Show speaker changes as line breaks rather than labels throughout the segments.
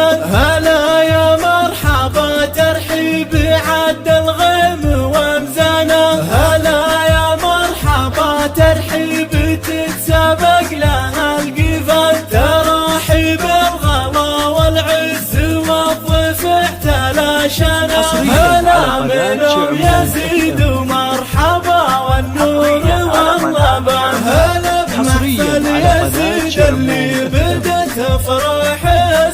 لطيفة. هلا يا مرحبا ترحيب عد الغيم وامزانا. هلا يا مرحبا ترحيب تتسابق لها القفا. تراحيب الغلا والعز والضيف اعتلاشنا. هلا منهم يزيد ومرحبا والنور واللبن. هلا بمحفل يزيد اللي بدت افراح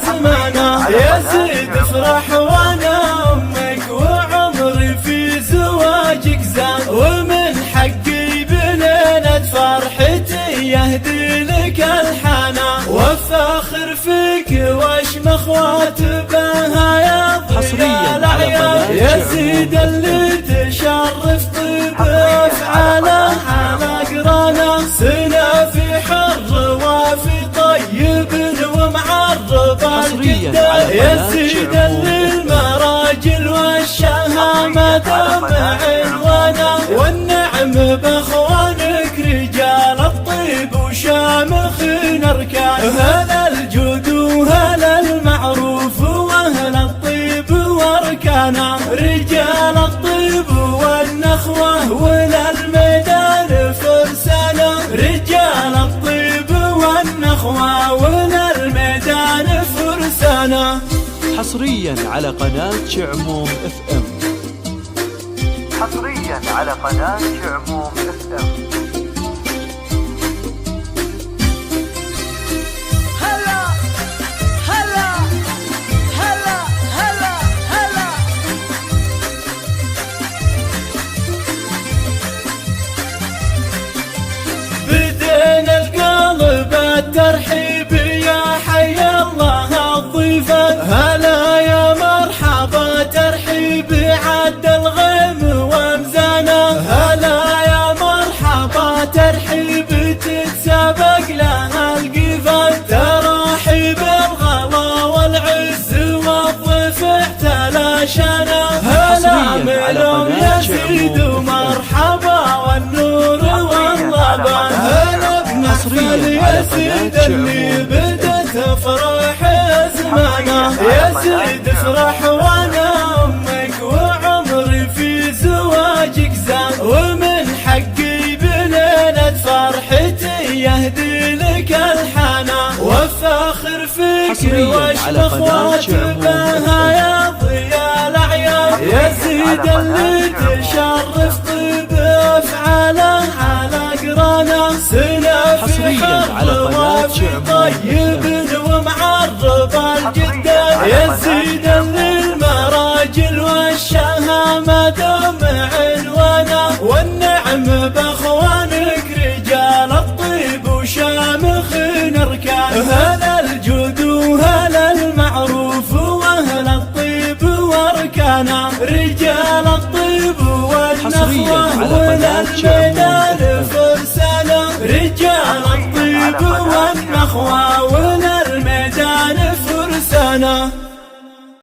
زمانه. يزيد افرح وانا امك وعمري في زواجك زان. ومن حقي بليلة فرحتي يهدي لك الحنا. وافتخر فيك واشمخ واتباها يا ضياء الاعيان. يزيد اللي تشرف طيب افعاله على قرانا. سنا في حر وفي طيب ومعرب الجدة. يزيد اللي المراجل والشهامة دم عنوانا. والنعم باخوانك رجال الطيب وشامخ اركان. هلا الجود وهلا المعروف واهل الطيب واركانا. رجال الطيب والنخوة وللميدان فرسانا. رجال الطيب والنخوة وللميدان فرسانا.
حصريا على قناة شعموم اف ام.
حصريا على قناة شعموم اف ام.
هلا هلا هلا هلا هلا.
بدينا القلب الترحيب يا حي الله الضيفة. هلا يا مرحبا ترحيب عد الغيم وامزانا. هلا يا مرحبا ترحيب تتسابق لها القفا. تراحيب الغلا والعز والضيف اعتلاشنا. هلا منهم يزيد ومرحبا والنور واللبن. هلا بمحفل يزيد اللي بدت افراح زمانه. يزيد افرح وانا امك وعمري في زواجك زان. ومن حقي بليلة فرحتي يهدي لك الحنا. وافتخر فيك واشمخ واتباها يا ضياء الاعيان. يزيد اللي تشرف طيب افعاله على قرانا. سنا في حر وفي طيب ومعرب الجدة. يزيد اللي المراجل والشهامة دم عنوانا. والنعم باخوانك رجال الطيب وشامخ اركان. هلا الجود وهلا المعروف واهل الطيب واركانا. رجال الطيب والنخوة وللميدان فرسانا. رجال الطيب والنخوة